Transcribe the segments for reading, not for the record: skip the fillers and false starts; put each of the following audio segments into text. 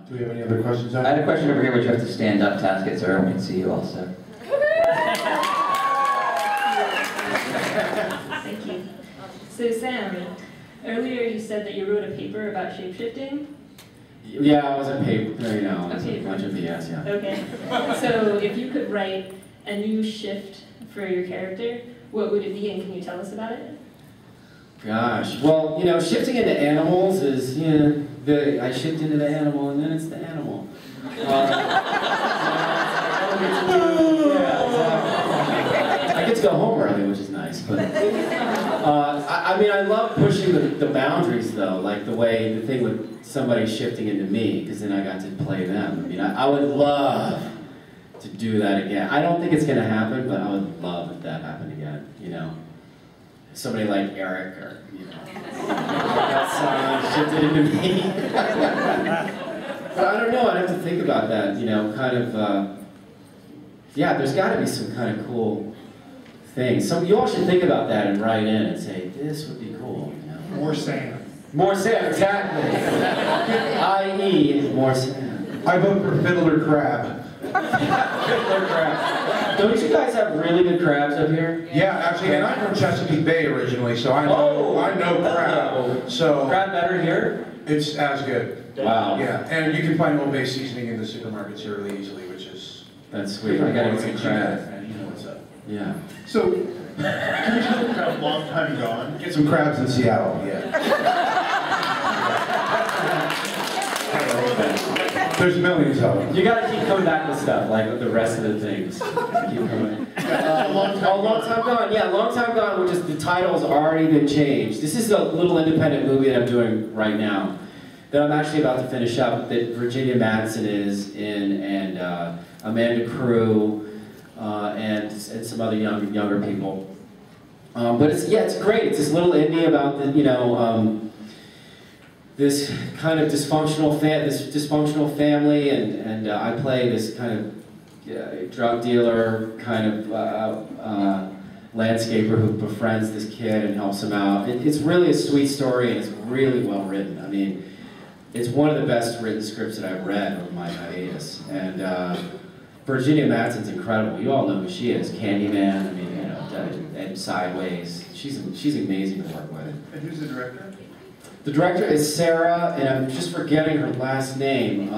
Do we have any other questions? I had a question over here, which you have to stand up to ask it so everyone can see you also. Thank you. So Sam, earlier you said that you wrote a paper about shapeshifting. Yeah, I was a paper, you know, it was a bunch of BS, yeah. Okay. So if you could write a new shift for your character, what would it be, and can you tell us about it? Gosh, well, you know, shifting into animals is, you know, I shift into the animal and then it's the animal. I get to go home early, which is nice, but I mean, I love pushing the boundaries though, like the thing with somebody shifting into me, because then I got to play them. I mean, I would love to do that again. I don't think it's going to happen, but I would love if that happened again, you know. Somebody like Eric, or, you know, that shifted into me. But I don't know, I'd have to think about that, you know, kind of, yeah, there's got to be some kind of cool things. You all should think about that and write in and say, this would be cool, you know. More Sam. More Sam, exactly. I.e., more Sam. I vote for Fiddler Crab. Fiddler Crab. Don't you guys have really good crabs up here? Yeah, actually, and I'm from Chesapeake Bay originally, so I know crab. So crab better here? It's as good. Wow. Yeah, and you can find Old Bay seasoning in the supermarkets here really easily, which is... That's sweet. I gotta get some crab. You know what's up. Yeah. So, can we talk about Long Time Gone? Get some crabs in Seattle, yeah. There's millions of them. You gotta keep coming back with stuff, like the rest of the things. Keep coming. Long Time Gone. Yeah, Long Time Gone, which is, the title's already been changed. This is a little independent movie that I'm doing right now, that I'm actually about to finish up, that Virginia Madsen is in, and Amanda Crew, and some other younger people. But it's great. It's this little indie about the, you know, this kind of dysfunctional family, and I play this kind of drug dealer, kind of landscaper who befriends this kid and helps him out. It's really a sweet story, and it's really well written. I mean, it's one of the best written scripts that I've read over my hiatus. And Virginia Madsen's incredible. You all know who she is. Candyman. I mean, you know, and Sideways. She's amazing to work with. And who's the director? The director is Sarah, and I'm just forgetting her last name.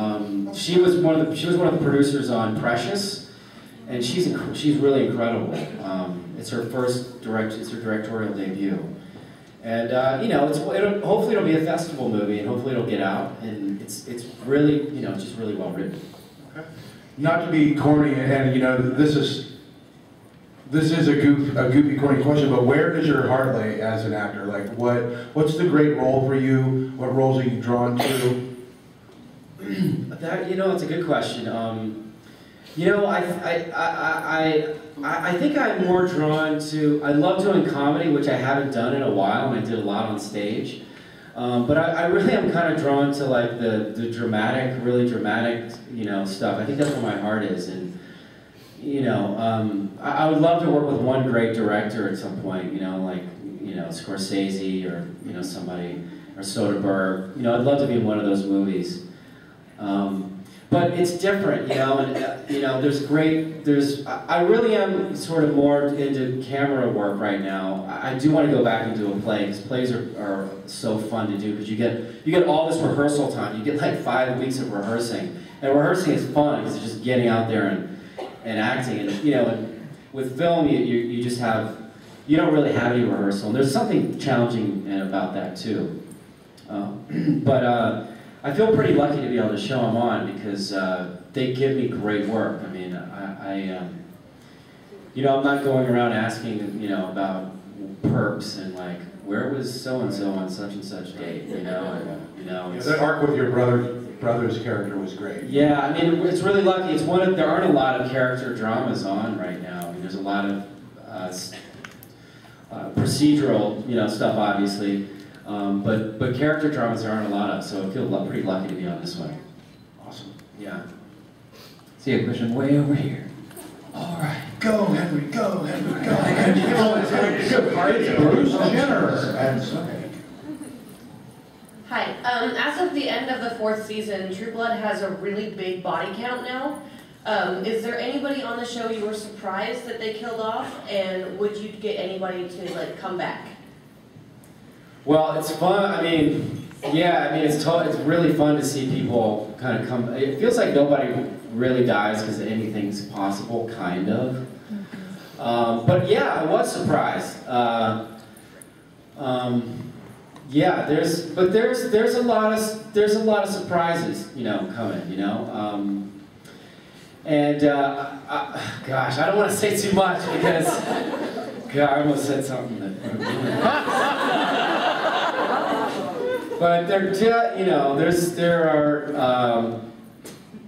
She was one of the producers on Precious, and she's really incredible. It's her directorial debut, and you know, hopefully it'll be a festival movie, and hopefully it'll get out, and it's really, you know, it's just really well written. Okay. Not to be corny, and you know, this is a goofy, corny question, but where does your heart lay as an actor? Like, what's the great role for you? What roles are you drawn to? You know, it's a good question. You know, I think I'm more drawn to. I love doing comedy, which I haven't done in a while, and I did a lot on stage. But I really am kind of drawn to like the dramatic, really dramatic, you know, stuff. I think that's where my heart is, and. You know, I would love to work with one great director at some point, you know, like, you know, Scorsese, or, you know, somebody, or Soderbergh. You know, I'd love to be in one of those movies. But it's different, you know, and, you know, I really am sort of more into camera work right now. I do want to go back and do a play, because plays are so fun to do, because you get all this rehearsal time. You get like 5 weeks of rehearsing. And rehearsing is fun, because it's just getting out there and acting, and you know, and with film, you just have, you don't really have any rehearsal, and there's something challenging about that too. But I feel pretty lucky to be on the show I'm on, because they give me great work. I mean, you know, I'm not going around asking, you know, about perps and like, where was so and so on such and such date, you know, Yeah, that arc with your brother's character was great. Yeah, I mean, it's really lucky. There aren't a lot of character dramas on right now. I mean, there's a lot of procedural, you know, stuff, obviously, but character dramas there aren't a lot of. So I feel pretty lucky to be on this one. Awesome. Yeah. See a question way over here. All right, go Henry, go Henry, go Henry. It's Bruce Jenner and Sunday. Hi. As of the end of the 4th season, True Blood has a really big body count now. Is there anybody on the show you were surprised that they killed off, and would you get anybody to like come back? Well, it's fun. I mean, yeah. I mean, it's really fun to see people kind of come. It feels like nobody really dies because anything's possible, kind of. But yeah, I was surprised. Yeah, there's a lot of surprises, you know, coming, you know. Gosh, I don't want to say too much because God, I almost said something that. But you know,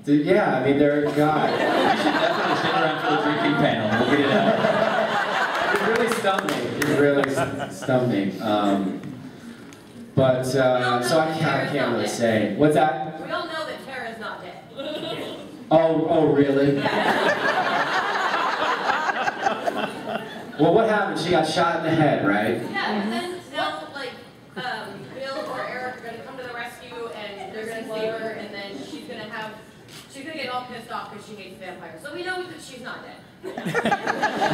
yeah, I mean, God. You should definitely stick around for the drinking panel. We'll get it out. It really stumped me. It really stumped me. So I can't really say. What's that? We all know that Tara's not dead. Oh, really? Well, what happened? She got shot in the head, right? Yeah, and then now, like, Bill or Eric are going to come to the rescue, and they're going to save her, and then she's going to get all pissed off because she hates vampires. So we know that she's not dead. You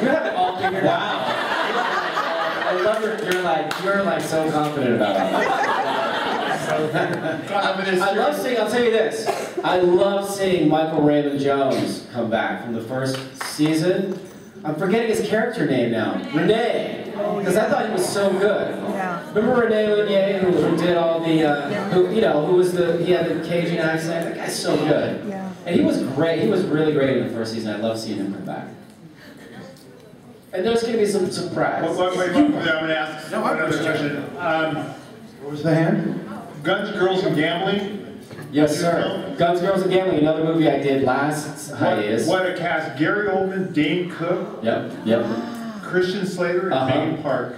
have it all figured out. I love you're like so confident about it. I love seeing, I'll tell you this, I love seeing Michael Raymond Jones come back from the first season. I'm forgetting his character name now. Renee. Because I thought he was so good. Yeah. Remember Renee Lanier who did all the, he had the Cajun accent? That guy's so good. Yeah. And he was great, he was really great in the first season. I love seeing him come back. And there's going to be some surprise. Wait, I'm going to ask another question. What was the hand? Guns, Girls, and Gambling? Yes, sir. Guns, Girls, and Gambling, another movie I did last hiatus. What a cast. Gary Oldman, Dane Cook, Yep. Christian Slater, and Megan Park.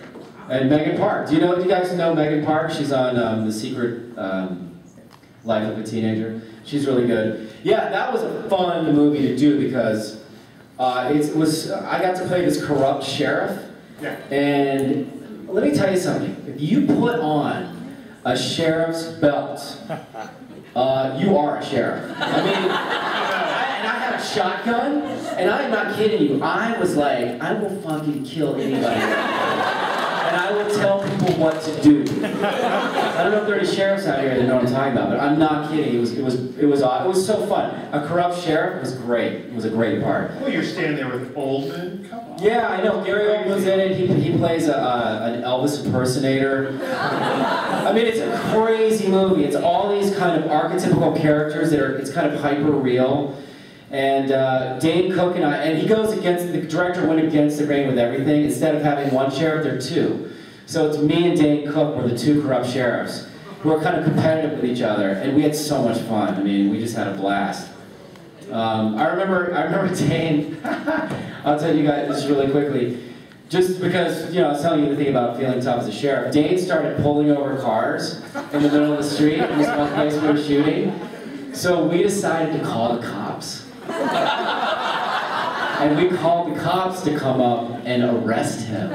And Megan Park. Do you guys know Megan Park? She's on The Secret Life of a Teenager. She's really good. Yeah, that was a fun movie to do because I got to play this corrupt sheriff. Yeah. And let me tell you something. If you put on a sheriff's belt, you are a sheriff. I mean, and I had a shotgun, and I'm not kidding you. I was like, I will fucking kill anybody. And I will tell people what to do. I don't know if there are any sheriffs out here that know what I'm talking about, but I'm not kidding. It was so fun. A corrupt sheriff was great. It was a great part. Well, you're standing there with Oldman. Come on. Yeah, I know. Gary Oldman's in it. He plays an Elvis impersonator. I mean, it's a crazy movie. It's all these kind of archetypical characters it's kind of hyper real. And Dane Cook and he goes against, the director went against the grain with everything. Instead of having one sheriff, there are two. So it's me and Dane Cook were the two corrupt sheriffs who are kind of competitive with each other. And we had so much fun. I mean, we just had a blast. I remember Dane, I'll tell you guys this really quickly. Just because, I was telling you the thing about feeling tough as a sheriff. Dane started pulling over cars in the middle of the street in this one place we were shooting. So we decided to call the cops. And we called the cops to come up and arrest him.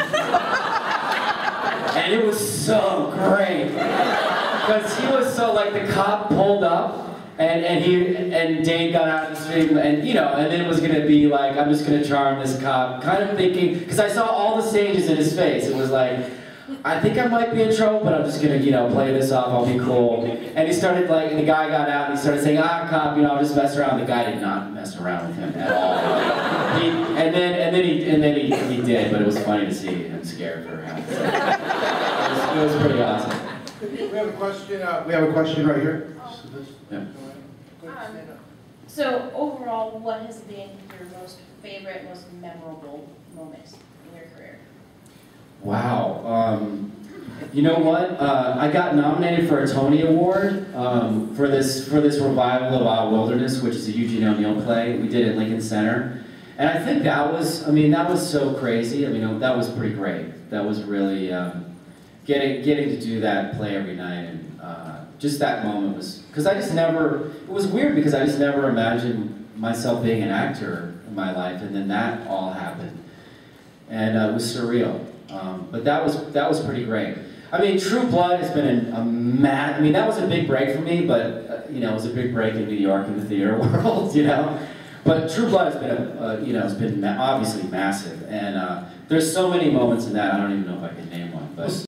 And it was so great. Because he was so, like, the cop pulled up, and Dane got out of the street, and then it was going to be like, I'm just going to charm this cop, kind of thinking, because I saw all the stages in his face. It was like, I think I might be in trouble, but I'm just going to, play this off, I'll be cool. And he started, and the guy got out, and he started saying, cop, I'll just mess around. The guy did not mess around with him at all. And then he did, but it was funny to see him scared for him. It was pretty awesome. We have a question. We have a question right here. Yeah. So overall, what has been your most favorite, most memorable moment in your career? Wow. You know what? I got nominated for a Tony Award for this revival of Wild Wilderness, which is a Eugene O'Neill play. We did it at Lincoln Center. And I think that was so crazy. That was pretty great. That was really, getting to do that play every night, and just that moment was, because it was weird because I just never imagined myself being an actor in my life, and then that all happened. And it was surreal. But that was pretty great. I mean, True Blood has been I mean, that was a big break for me, but, you know, it was a big break in New York in the theater world, you know? But True Blood has been, you know, it's been obviously massive, and there's so many moments in that, I don't even know if I can name one, but...